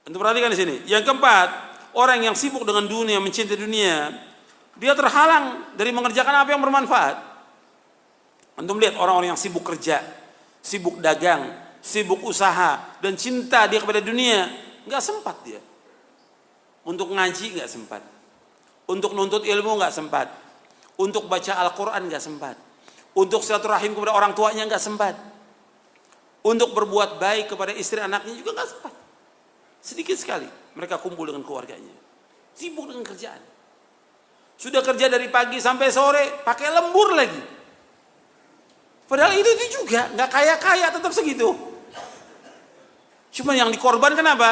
Untuk perhatikan di sini. Yang keempat, orang yang sibuk dengan dunia, mencintai dunia, dia terhalang dari mengerjakan apa yang bermanfaat. Antum lihat orang-orang yang sibuk kerja, sibuk dagang, sibuk usaha, dan cinta dia kepada dunia, nggak sempat dia. Untuk ngaji nggak sempat, untuk nuntut ilmu nggak sempat, untuk baca Al-Quran nggak sempat, untuk silaturahim kepada orang tuanya nggak sempat, untuk berbuat baik kepada istri anaknya juga nggak sempat. Sedikit sekali mereka kumpul dengan keluarganya, sibuk dengan kerjaan. Sudah kerja dari pagi sampai sore, pakai lembur lagi. Padahal itu juga nggak kaya-kaya, tetap segitu. Cuma yang dikorbankan apa?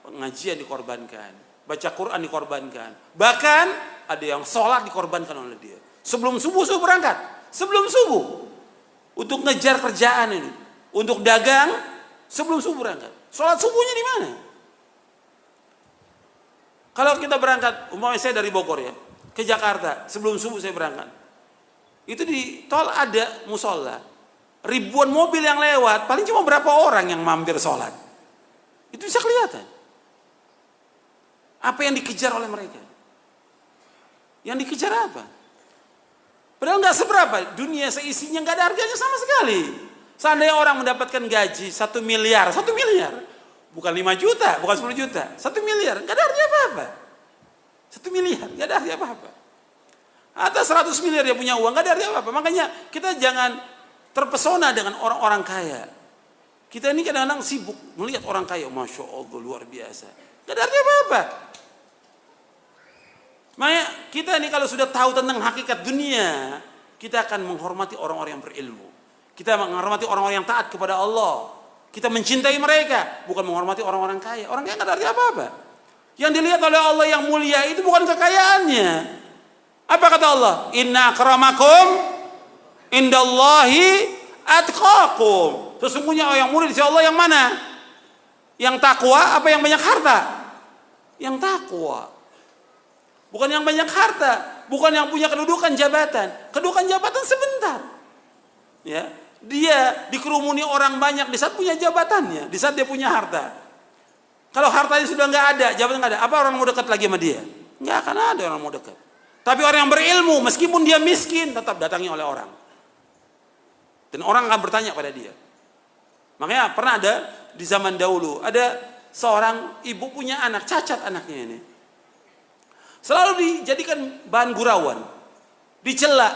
Pengajian dikorbankan, baca Quran dikorbankan, bahkan ada yang sholat dikorbankan oleh dia. Sebelum subuh berangkat, sebelum subuh untuk ngejar kerjaan ini, untuk dagang sebelum subuh berangkat. Sholat subuhnya di mana? Kalau kita berangkat, umpamanya saya dari Bogor ya, ke Jakarta, sebelum subuh saya berangkat. Itu di tol ada musola, ribuan mobil yang lewat, paling cuma berapa orang yang mampir sholat. Itu bisa kelihatan. Apa yang dikejar oleh mereka? Yang dikejar apa? Padahal nggak seberapa, dunia seisinya nggak ada harganya sama sekali. Seandainya orang mendapatkan gaji 1 miliar, 1 miliar, bukan 5 juta, bukan 10 juta, 1 miliar, nggak ada artinya apa-apa. 1 miliar, nggak ada artinya apa-apa. Atas 100 miliar dia punya uang, nggak ada artinya apa-apa. Makanya kita jangan terpesona dengan orang-orang kaya. Kita ini kadang-kadang sibuk melihat orang kaya, Masya Allah luar biasa. Nggak ada artinya apa-apa. Makanya kita ini kalau sudah tahu tentang hakikat dunia, kita akan menghormati orang-orang yang berilmu. Kita menghormati orang-orang yang taat kepada Allah. Kita mencintai mereka, bukan menghormati orang-orang kaya. Orang kaya nggak ada artinya apa-apa. Yang dilihat oleh Allah yang mulia itu bukan kekayaannya. Apa kata Allah? Inna akramakum indallahi atqakum. Sesungguhnya yang mulia di sisi Allah yang mana? Yang takwa apa yang banyak harta? Yang takwa. Bukan yang banyak harta, bukan yang punya kedudukan jabatan. Kedudukan jabatan sebentar. Ya, dia dikerumuni orang banyak di saat punya jabatannya, di saat dia punya harta. Kalau hartanya sudah nggak ada, jabatan nggak ada, apa orang mau dekat lagi sama dia? Nggak akan ada orang mau dekat. Tapi orang yang berilmu, meskipun dia miskin, tetap datangi oleh orang. Dan orang akan bertanya pada dia. Makanya pernah ada di zaman dahulu, ada seorang ibu punya anak, cacat anaknya ini. Selalu dijadikan bahan gurauan, dicela.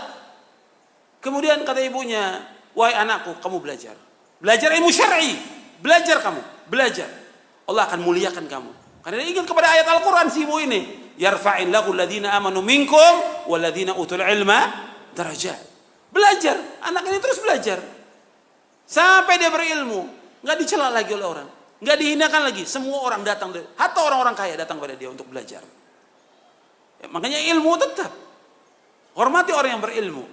Kemudian kata ibunya, wahai anakku, kamu belajar. Belajar ilmu syar'i, belajar kamu, belajar. Allah akan muliakan kamu. Karena dia ingat kepada ayat Al-Quran si ibu ini. Yarfa'illahu alladhina amanu minkum walladhina utul ilma darajat. Belajar, anak ini terus belajar. Sampai dia berilmu, nggak dicela lagi oleh orang, nggak dihinakan lagi. Semua orang datang, hatta orang-orang kaya datang pada dia untuk belajar. Ya, makanya ilmu tetap. Hormati orang yang berilmu.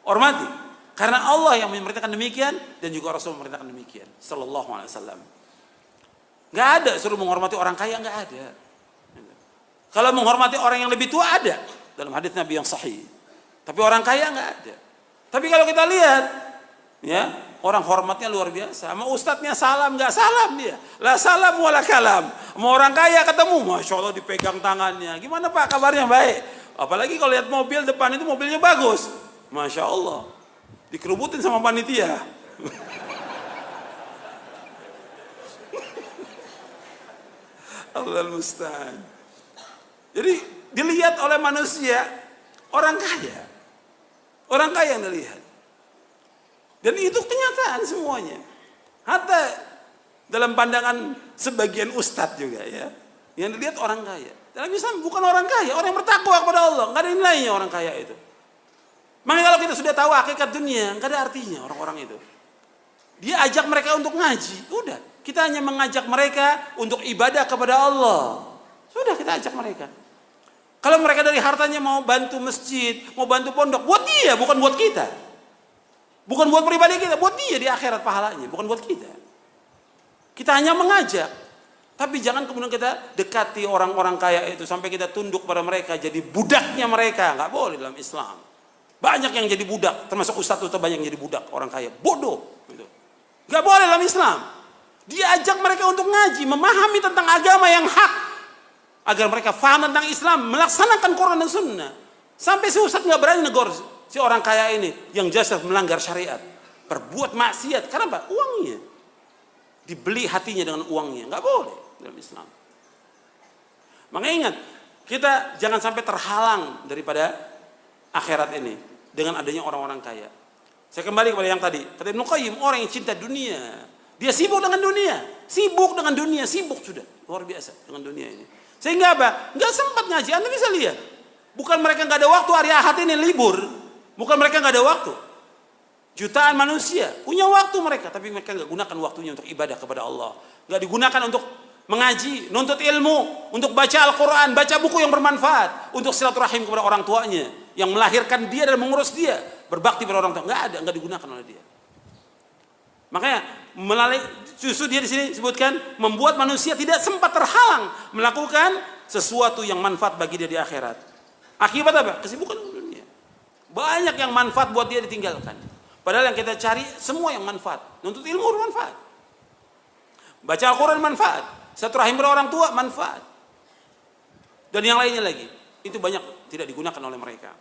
Hormati. Karena Allah yang memerintahkan demikian dan juga Rasul memerintahkan demikian. Sallallahu alaihi wasallam. Nggak ada suruh menghormati orang kaya, nggak ada. Kalau menghormati orang yang lebih tua ada dalam hadis Nabi yang sahih. Tapi orang kaya nggak ada. Tapi kalau kita lihat, ya orang hormatnya luar biasa. Sama ustadznya salam nggak salam dia. La salam wala kalam. Sama orang kaya ketemu, Masya Allah dipegang tangannya. Gimana Pak kabarnya? Baik. Apalagi kalau lihat mobil depan itu mobilnya bagus. Masya Allah. Dikerubutin sama panitia. Allahul musta'an. Jadi dilihat oleh manusia orang kaya. Orang kaya yang dilihat. Dan itu kenyataan semuanya. Hatta dalam pandangan sebagian ustadz juga ya. Yang dilihat orang kaya. Dalam Islam bukan orang kaya, orang yang bertakwa kepada Allah. Nggak ada nilainya orang kaya itu. Makanya kalau kita sudah tahu hakikat dunia, nggak ada artinya orang-orang itu. Dia ajak mereka untuk ngaji. Udah, kita hanya mengajak mereka untuk ibadah kepada Allah. Sudah kita ajak mereka. Kalau mereka dari hartanya mau bantu masjid, mau bantu pondok, buat dia, bukan buat kita. Bukan buat pribadi kita, buat dia di akhirat pahalanya, bukan buat kita. Kita hanya mengajak. Tapi jangan kemudian kita dekati orang-orang kaya itu sampai kita tunduk pada mereka, jadi budaknya mereka. Nggak boleh dalam Islam. Banyak yang jadi budak, termasuk ustadz banyak yang jadi budak orang kaya. Bodoh. Gitu. Nggak boleh dalam Islam. Diajak mereka untuk ngaji, memahami tentang agama yang hak, agar mereka faham tentang Islam, melaksanakan Quran dan Sunnah. Sampai si ustaz nggak berani negor si orang kaya ini yang jelas melanggar syariat, berbuat maksiat. Kenapa? Uangnya dibeli hatinya dengan uangnya, nggak boleh dalam Islam. Makanya ingat, kita jangan sampai terhalang daripada akhirat ini dengan adanya orang-orang kaya. Saya kembali kepada yang tadi, kata Ibnu Qayyim, orang yang cinta dunia, dia sibuk dengan dunia, sibuk sudah luar biasa dengan dunia ini. Sehingga apa? Nggak sempat ngaji. Anda bisa lihat, bukan mereka nggak ada waktu hari Ahad ini libur, bukan mereka nggak ada waktu. Jutaan manusia punya waktu mereka, tapi mereka nggak gunakan waktunya untuk ibadah kepada Allah, nggak digunakan untuk mengaji, nuntut ilmu, untuk baca Al-Quran, baca buku yang bermanfaat, untuk silaturahim kepada orang tuanya yang melahirkan dia dan mengurus dia, berbakti pada orang tua. Nggak digunakan oleh dia. Makanya melalui justru dia di sini sebutkan membuat manusia tidak sempat terhalang melakukan sesuatu yang manfaat bagi dia di akhirat. Akibat apa? Kesibukan dunia. Banyak yang manfaat buat dia ditinggalkan. Padahal yang kita cari semua yang manfaat. Nuntut ilmu bermanfaat. Baca Al-Quran manfaat. Silaturahim kepada orang tua manfaat. Dan yang lainnya lagi. Itu banyak tidak digunakan oleh mereka.